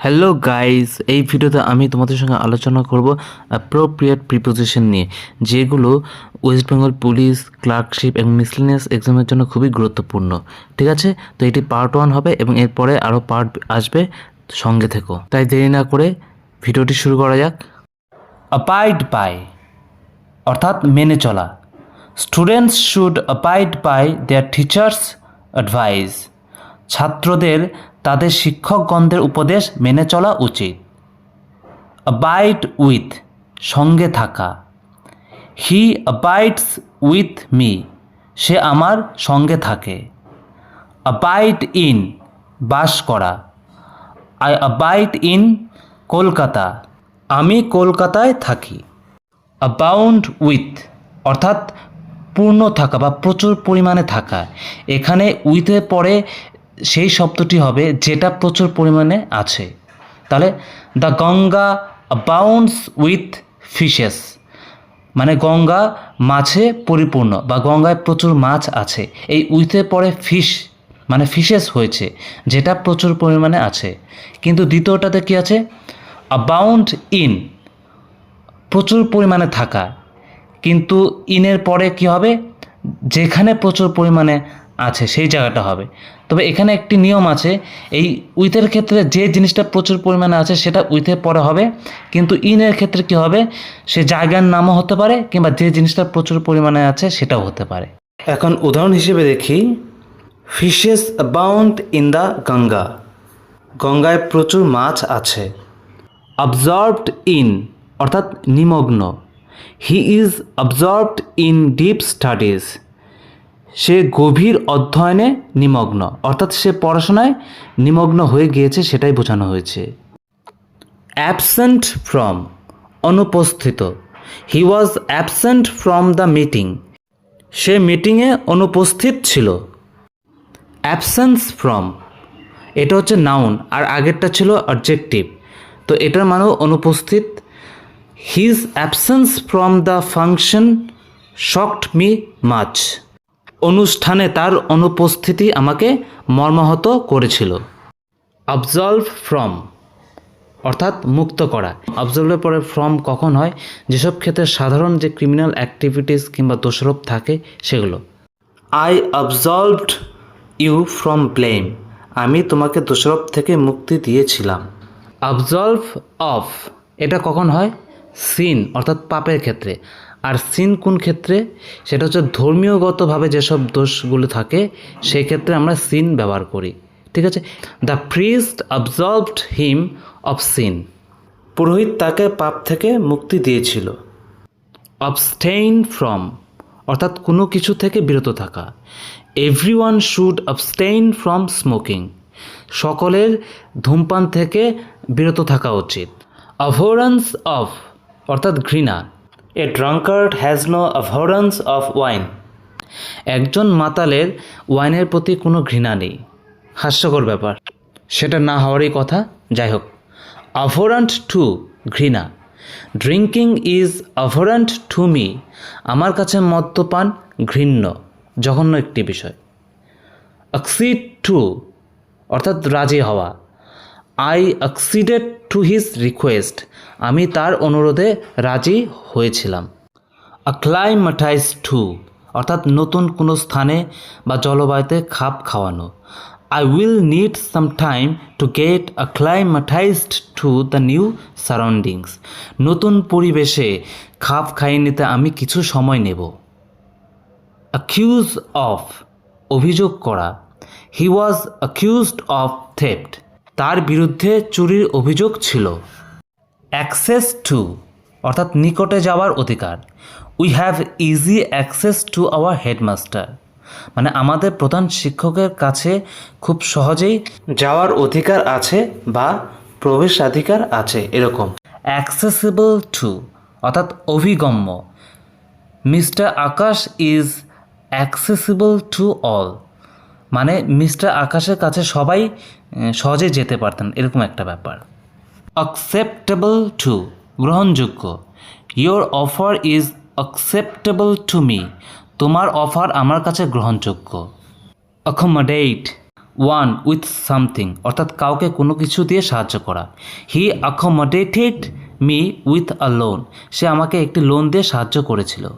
Hello guys, এই ভিডিওতে আমি তোমাদের সঙ্গে আলোচনা করব অ্যাপ্রোপ্রিয়েট প্রিপোজিশন নিয়ে, যেগুলো ওয়েস্ট বেঙ্গল পুলিশ, ক্লার্কশিপ এবং মিসলেনিয়াস এক্সামের জন্য খুবই গুরুত্বপূর্ণ। ঠিক আছে, তো এটি পার্ট 1 হবে এবং এরপরে আরও পার্ট আসবে, সঙ্গে থেকো। তাই দেরি না করে ভিডিওটি শুরু করা যাক। অ্যাবাইড বাই অর্থাৎ মেনে চলা। Students should abide by their teachers advice. ছাত্রদের তাদের শিক্ষকগণদের উপদেশ মেনে চলা উচিত। অ্যাবাইড উইথ সঙ্গে থাকা। হি অ্যাবাইডস উইথ মি সে আমার সঙ্গে থাকে। অ্যাবাইড ইন বাস করা। আই অ্যাবাইড ইন কলকাতা আমি কলকাতায় থাকি। অ্যাবাউন্ড উইথ অর্থাৎ পূর্ণ থাকা বা প্রচুর পরিমাণে থাকা। এখানে উইথের পরে সেই শব্দটি হবে যেটা প্রচুর পরিমাণে আছে। তাহলে the Ganga abounds with fishes, মানে গঙ্গা মাছে পরিপূর্ণ বা গঙ্গায় প্রচুর মাছ আছে। এই উইথের পরে ফিশ মানে ফিশেস হয়েছে, যেটা প্রচুর পরিমাণে আছে। কিন্তু দ্বিতীয়টাতে কি আছে? অ্যাবাউন্ড ইন প্রচুর পরিমাণে থাকা, কিন্তু ইনের পরে কি হবে? যেখানে প্রচুর পরিমাণে আছে সেই জায়গাটা হবে। তবে এখানে একটি নিয়ম আছে, এই উইথের ক্ষেত্রে যে জিনিসটা প্রচুর পরিমাণে আছে সেটা উইথের পরে হবে, কিন্তু ইনের ক্ষেত্রে কি হবে? সে জায়গার নামও হতে পারে কিংবা যে জিনিসটা প্রচুর পরিমাণে আছে সেটাও হতে পারে। এখন উদাহরণ হিসেবে দেখি, fishes abound in the Ganga, গঙ্গায় প্রচুর মাছ আছে। অবজর্ভড ইন অর্থাৎ নিমগ্ন। He is absorbed in deep studies, সে গভীর অধ্যয়নে নিমগ্ন, অর্থাৎ সে পড়াশোনায় নিমগ্ন হয়ে গিয়েছে, সেটাই বোঝানো হয়েছে। অ্যাবসেন্ট ফ্রম অনুপস্থিত। He was absent from the meeting, সে মিটিংয়ে অনুপস্থিত ছিল। অ্যাবসেন্স ফ্রম এটা হচ্ছে নাউন আর আগেরটা ছিল অবজেক্টিভ, তো এটার মানেও অনুপস্থিত। His absence from the function shocked me much, অনুষ্ঠানে তার অনুপস্থিতি আমাকে মর্মাহত করেছিল। অবজলভ ফ্রম অর্থাৎ মুক্ত করা। অবজলভের পরে ফ্রম কখন হয়? যেসব ক্ষেত্রে সাধারণ যে ক্রিমিনাল অ্যাক্টিভিটিস কিংবা দোষারোপ থাকে সেগুলো। আই অবজলভড ইউ ফ্রম ব্লেম, আমি তোমাকে দোষারোপ থেকে মুক্তি দিয়েছিলাম। অবজলভ অফ এটা কখন হয়? সিন অর্থাৎ পাপের ক্ষেত্রে। আর সিন কোন ক্ষেত্রে? সেটা হচ্ছে ধর্মীয়গতভাবে যেসব দোষগুলো থাকে সেই ক্ষেত্রে আমরা সিন ব্যবহার করি। ঠিক আছে, the priest absolved him of sin, পুরোহিত তাকে পাপ থেকে মুক্তি দিয়েছিল। অবস্টেইন ফ্রম অর্থাৎ কোনো কিছু থেকে বিরত থাকা। এভরিওয়ান শুড অবস্টেইন ফ্রম স্মোকিং, সকলের ধূমপান থেকে বিরত থাকা উচিত। অ্যাভোরেন্স অফ অর্থাৎ ঘৃণা। এ ড্রাঙ্কার্ড হ্যাজ নো অ্যাভোরেন্স অফ ওয়াইন, একজন মাতালের ওয়াইনের প্রতি কোনো ঘৃণা নেই। হাস্যকর ব্যাপার, সেটা না হওয়ারই কথা। যাই হোক, অ্যাভোরেন্ট টু ঘৃণা। ড্রিঙ্কিং ইজ অ্যাভোরেন্ট টু মি, আমার কাছে মদ্যপান ঘৃণ্য, জঘন্য একটি বিষয়। অ্যাকসিড টু অর্থাৎ রাজি হওয়া। আই অ্যাকসিডেড টু হিজ রিকোয়েস্ট, আমি তার অনুরোধে রাজি হয়েছিলাম। অ্যাক্লাইমাটাইজ টু অর্থাৎ নতুন কোনো স্থানে বা জলবায়ুতে খাপ খাওয়ানো। I will need some time to get acclimatised to the new surroundings, নতুন পরিবেশে খাপ খাইয়ে নিতে আমি কিছু সময় নেব। অ্যাকিউজ অফ অভিযোগ করা। হি ওয়াজ অ্যাকিউজড অফ থেফট, তার বিরুদ্ধে চুরির অভিযোগ ছিল। অ্যাক্সেস টু অর্থাৎ নিকটে যাওয়ার অধিকার। We have easy access to our headmaster, মানে আমাদের প্রধান শিক্ষকের কাছে খুব সহজেই যাওয়ার অধিকার আছে বা প্রবেশাধিকার আছে, এরকম। অ্যাক্সেসিবল টু অর্থাৎ অভিগম্য। Mister Akash is accessible to all, মানে মিস্টার আকাশের কাছে সবাই সহজে যেতে পারতেন, এরকম একটা ব্যাপার। অ্যাকসেপ্টেবল টু গ্রহণযোগ্য। Your offer is acceptable to me, তোমার অফার আমার কাছে গ্রহণযোগ্য। অ্যাকোমোডেট ওয়ান উইথ সামথিং অর্থাৎ কাউকে কোনো কিছু দিয়ে সাহায্য করা। He accommodated me with a loan, সে আমাকে একটি লোন দিয়ে সাহায্য করেছিল।